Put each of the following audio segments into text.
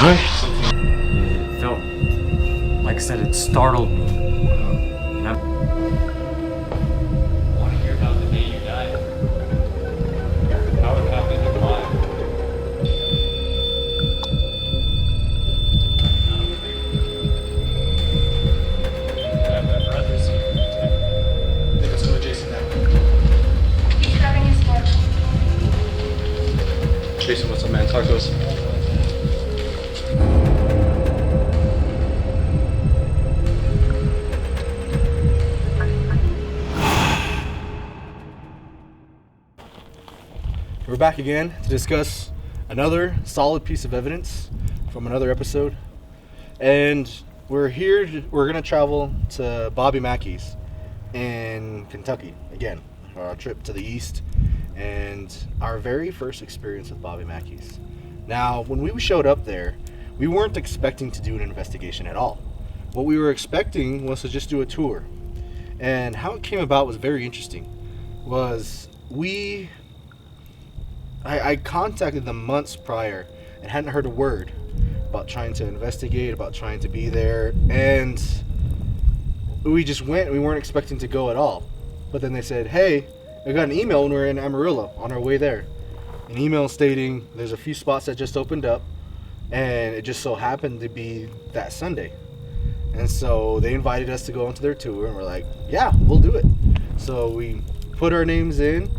It felt, like I said, it startled me. And I want to hear about the day you died. How it happened and why. Let's go to Jason now. He's having his work. Jason, what's up, man? Talk to us. We're back again to discuss another solid piece of evidence from another episode. And we're gonna travel to Bobby Mackey's in Kentucky again, for our trip to the east and our very first experience with Bobby Mackey's. Now, when we showed up there, we weren't expecting to do an investigation at all. What we were expecting was to just do a tour. And how it came about was very interesting. I contacted them months prior and hadn't heard a word about trying to investigate, about trying to be there, and we just went. We weren't expecting to go at all. But then they said, hey, we got an email when we were in Amarillo on our way there. An email stating there's a few spots that just opened up, and it just so happened to be that Sunday. And so they invited us to go onto their tour, and we're like, yeah, we'll do it. So we put our names in,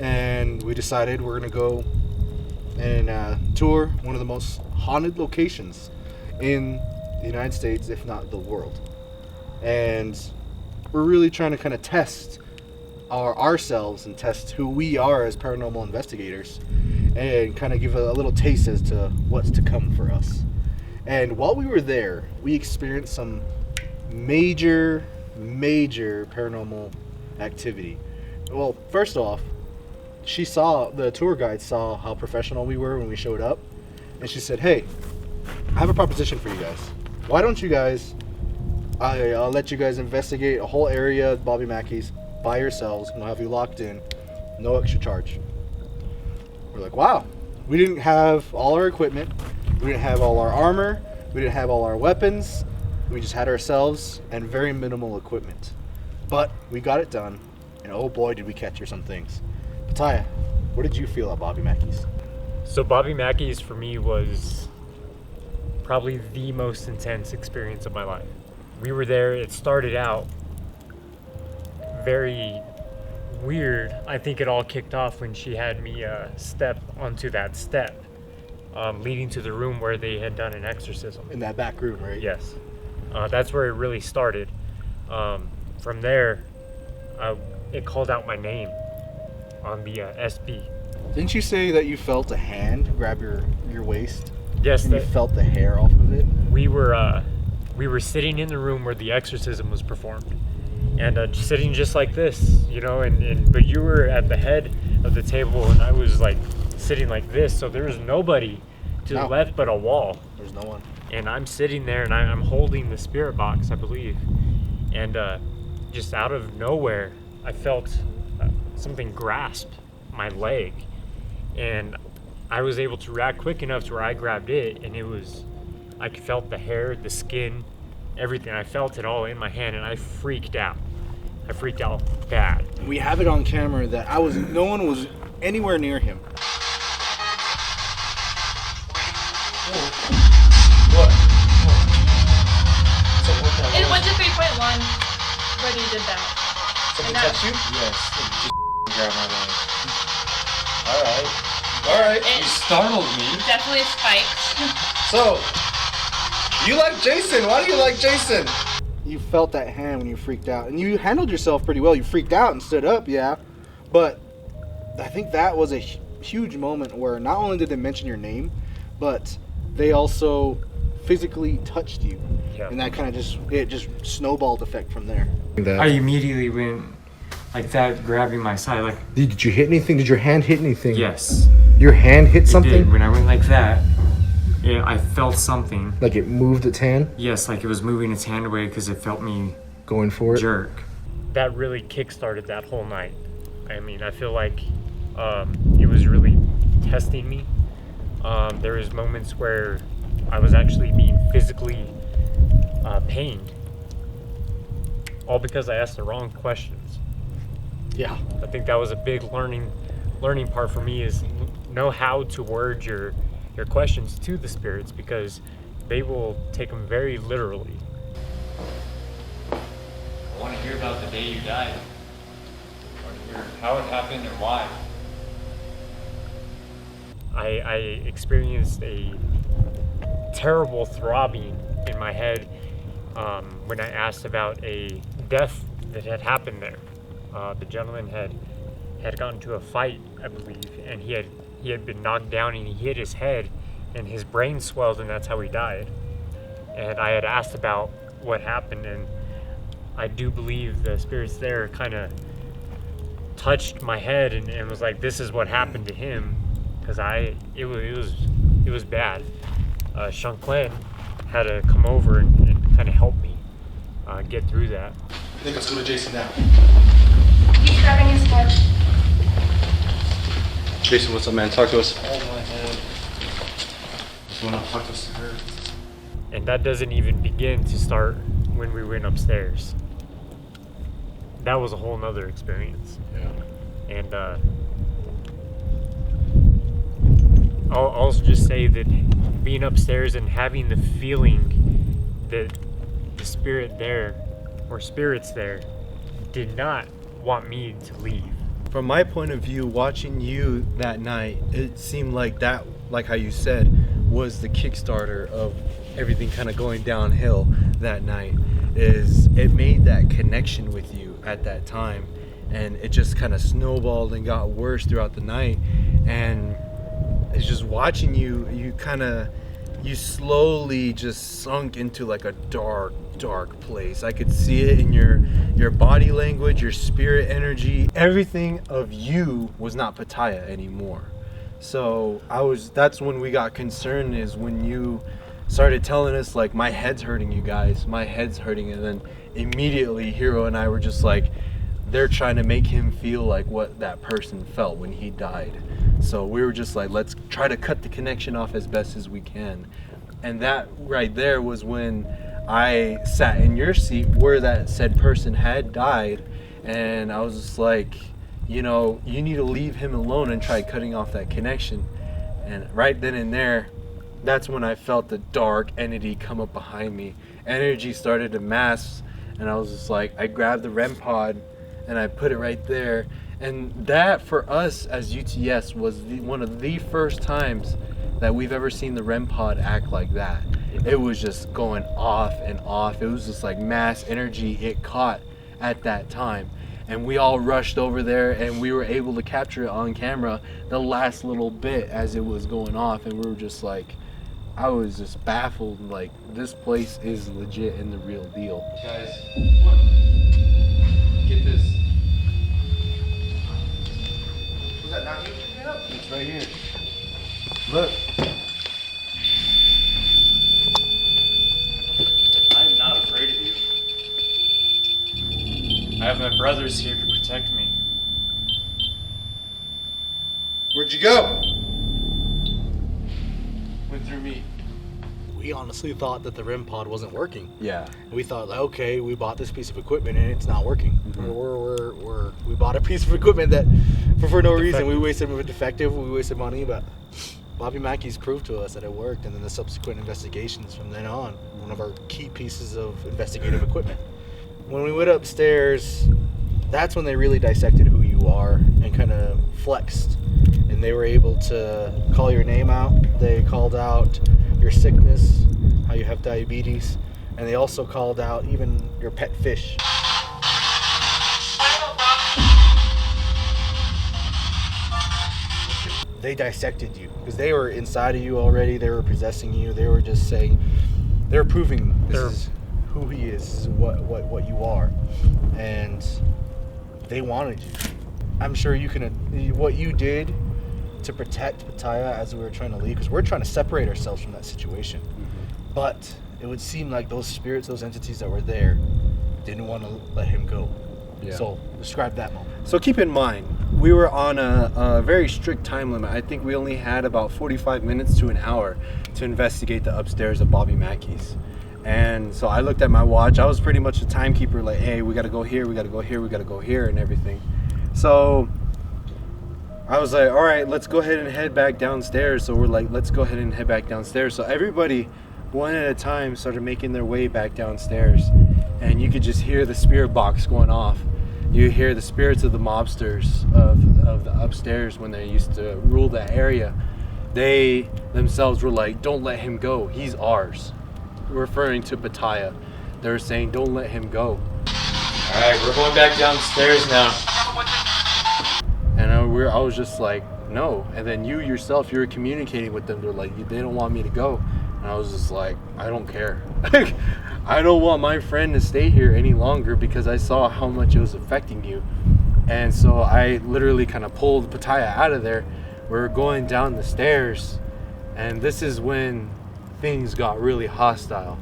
and we decided we're gonna go and tour one of the most haunted locations in the United States, if not the world. And we're really trying to kind of test ourselves and test who we are as paranormal investigators, and kind of give a little taste as to what's to come for us. And while we were there, we experienced some major paranormal activity. Well, first off, the tour guide saw how professional we were when we showed up, and she said, hey, I have a proposition for you guys. Why don't you guys, I'll let you guys investigate a whole area of Bobby Mackey's by yourselves, and I'll have you locked in, no extra charge. We're like, wow. We didn't have all our equipment, we didn't have all our armor, we didn't have all our weapons, we just had ourselves and very minimal equipment. But we got it done, and oh boy did we capture some things. Taya, what did you feel at Bobby Mackey's? So Bobby Mackey's for me was probably the most intense experience of my life. We were there, it started out very weird. I think it all kicked off when she had me step onto that step leading to the room where they had done an exorcism. In that back room, right? Yes. That's where it really started. From there, it called out my name on the SB. Didn't you say that you felt a hand grab your waist? Yes. And you felt the hair off of it? We were sitting in the room where the exorcism was performed, and sitting just like this, you know, but you were at the head of the table, and I was like sitting like this, so there was nobody to the left but a wall. There's no one. And I'm sitting there, and I'm holding the spirit box, I believe, and just out of nowhere, I felt something grasp my leg, and I was able to react quick enough to where I grabbed it, and I felt the hair, the skin, everything. I felt it all in my hand, and I freaked out. I freaked out bad. We have it on camera that no one was anywhere near him. What? So what that It went to 3.1 when he did that. Someone And that- touched you? Yes, it just grabbed my leg. Alright. It Startled me. definitely spiked. So, you like Jason. Why do you like Jason? You felt that hand when you freaked out. And you handled yourself pretty well. You freaked out and stood up, yeah. But I think that was a huge moment where not only did they mention your name, but they also physically touched you. Yeah. And that kind of just snowballed effect from there. I immediately went like that, grabbing my side, like, Did you hit anything? Did your hand hit anything? yes. Your hand hit It something? did. When I went like that, I felt something. Like it moved its hand? Yes, like it was moving its hand away because it felt me Going for it? jerk. That really kick-started that whole night. I mean, I feel like it was really testing me. There was moments where I was actually being physically pained, all because I asked the wrong questions. Yeah. I think that was a big learning part for me, is know how to word your questions to the spirits, because they will take them very literally. I want to hear about the day you died. I want to hear how it happened and why. I experienced a terrible throbbing in my head when I asked about a death that had happened there. The gentleman had gotten into a fight, I believe, and he had been knocked down and he hit his head and his brain swelled, and that's how he died. And I had asked about what happened, and I do believe the spirits there kind of touched my head and was like, this is what happened to him, because it was bad. Shanklen had to come over and kind of help me get through that. I think let's go to Jason now. He's grabbing his head. Jason, what's up, man? Talk to us. Oh my head. What's going on? Talk to us. And that doesn't even begin to start when we went upstairs. That was a whole nother experience. Yeah. And I'll also just say that being upstairs and having the feeling that the spirit there, or spirits there, did not want me to leave. From my point of view, watching you that night, it seemed like that, like how you said, was the Kickstarter of everything kind of going downhill that night. Is it made that connection with you at that time, and it just kind of snowballed and got worse throughout the night. And it's just watching you you slowly just sunk into like a dark place. I could see it in your body language, your spirit energy. Everything of you was not Pattaya anymore. So that's when we got concerned, is when you started telling us, like, my head's hurting, you guys, my head's hurting. And then immediately Hero and I were just like, they're trying to make him feel like what that person felt when he died. So we were just like, let's try to cut the connection off as best as we can. And that right there was when I sat in your seat where that said person had died. And I was just like, you know, you need to leave him alone and try cutting off that connection. And right then and there, that's when I felt the dark entity come up behind me. Energy started to mass, and I was just like, I grabbed the REM pod and I put it right there. And that, for us as UTS, was one of the first times that we've ever seen the REM pod act like that. It was just going off and off. It was just like mass energy it caught at that time. And we all rushed over there, and we were able to capture it on camera the last little bit as it was going off. And we were just like, I was just baffled, like, this place is legit and the real deal. Guys, what? Get this. Was that not you picking it up? It's right here. Look. I'm not afraid of you. I have my brothers here to protect me. Where'd you go? Went through me. We honestly thought that the REM pod wasn't working. Yeah. We thought, like, okay, we bought this piece of equipment and it's not working. Mm-hmm. We bought a piece of equipment that, for no reason, we wasted. It was defective. We wasted money, but Bobby Mackey's proved to us that it worked, and then the subsequent investigations from then on, one of our key pieces of investigative equipment. When we went upstairs, that's when they really dissected who you are and kind of flexed, and they were able to call your name out. They called out your sickness, how you have diabetes, and they also called out even your pet fish. They dissected you because they were inside of you already. They were possessing you. They were just saying, they're proving this is who he is, this is what you are, and they wanted you. I'm sure you can, what you did to protect Pattaya as we were trying to leave, because we're trying to separate ourselves from that situation. Mm-hmm. But it would seem like those spirits, those entities that were there, didn't want to let him go. Yeah. So describe that moment. So keep in mind, we were on a very strict time limit. I think we only had about 45 minutes to an hour to investigate the upstairs of Bobby Mackey's. And so I looked at my watch. I was pretty much the timekeeper, like, hey, we got to go here, we got to go here, we got to go here, and everything. So I was like, all right, let's go ahead and head back downstairs. So we're like, let's go ahead and head back downstairs. So everybody, one at a time, started making their way back downstairs. And you could just hear the spirit box going off. You hear the spirits of the mobsters of the upstairs when they used to rule that area. They themselves were like, don't let him go, he's ours. Referring to Pattaya. They were saying, don't let him go. Alright, we're going back downstairs now. And I was just like, no. And then you yourself, you were communicating with them. They're like, they don't want me to go. And I was just like, I don't care. I don't want my friend to stay here any longer because I saw how much it was affecting you. And so I literally kind of pulled Pattaya out of there. We were going down the stairs, and this is when things got really hostile.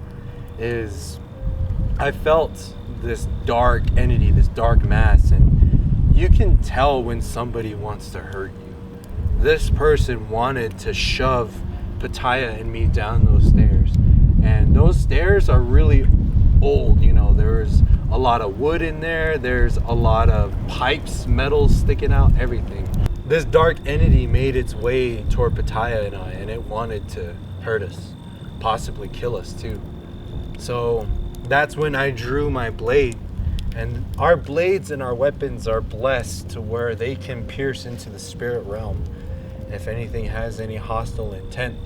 I felt this dark entity, this dark mass, and you can tell when somebody wants to hurt you. This person wanted to shove Pattaya and me down those stairs. And those stairs are really old, you know, there's a lot of wood in there, there's a lot of pipes, metals sticking out, everything. This dark entity made its way toward Pattaya and I, and it wanted to hurt us, possibly kill us too. So that's when I drew my blade, and our blades and our weapons are blessed to where they can pierce into the spirit realm if anything has any hostile intent.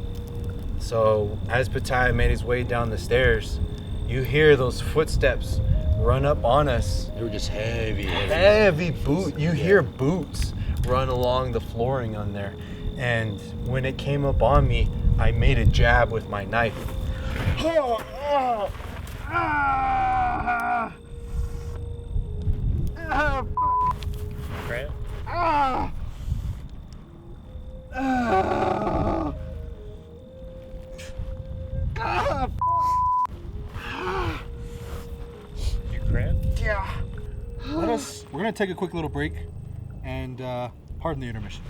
So as Pattaya made his way down the stairs, you hear those footsteps run up on us. They were just heavy boot. You hear boots run along the flooring on there. And when it came up on me, I made a jab with my knife. Grant? You cramp? Yeah. We're gonna take a quick little break, and pardon the intermission.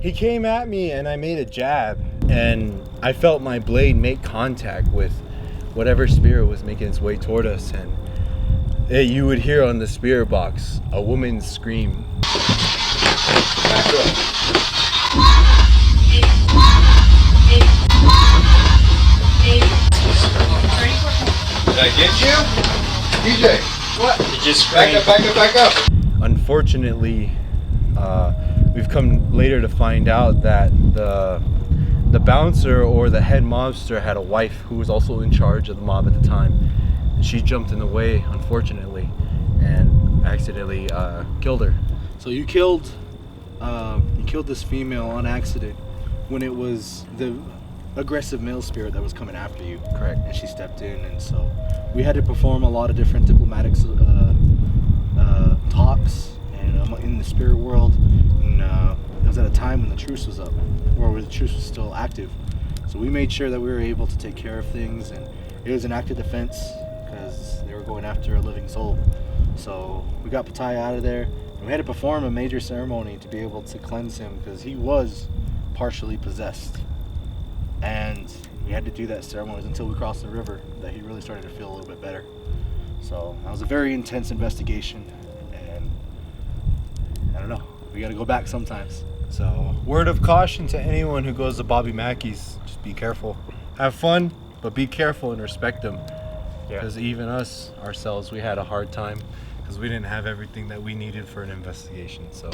He came at me and I made a jab, and I felt my blade make contact with whatever spirit was making its way toward us, and you would hear on the spirit box a woman's scream. Back up. Did I get you? DJ, what? You just screamed. Back up. Unfortunately, we've come later to find out that the bouncer or the head mobster had a wife who was also in charge of the mob at the time. And she jumped in the way, unfortunately, and accidentally killed her. So you killed this female on accident when it was the aggressive male spirit that was coming after you. Correct. And she stepped in, and so we had to perform a lot of different diplomatic talks and in the spirit world. And it was at a time when the truce was up, or when the truce was still active. So we made sure that we were able to take care of things, and it was an act of defense because they were going after a living soul. So we got Pattaya out of there, and we had to perform a major ceremony to be able to cleanse him because he was partially possessed. And we had to do that ceremony until we crossed the river that he really started to feel a little bit better. So that was a very intense investigation, and I don't know, we gotta go back sometimes. So, word of caution to anyone who goes to Bobby Mackey's: just be careful. Have fun, but be careful and respect them. Yeah. Because even us, ourselves, we had a hard time because we didn't have everything that we needed for an investigation. So.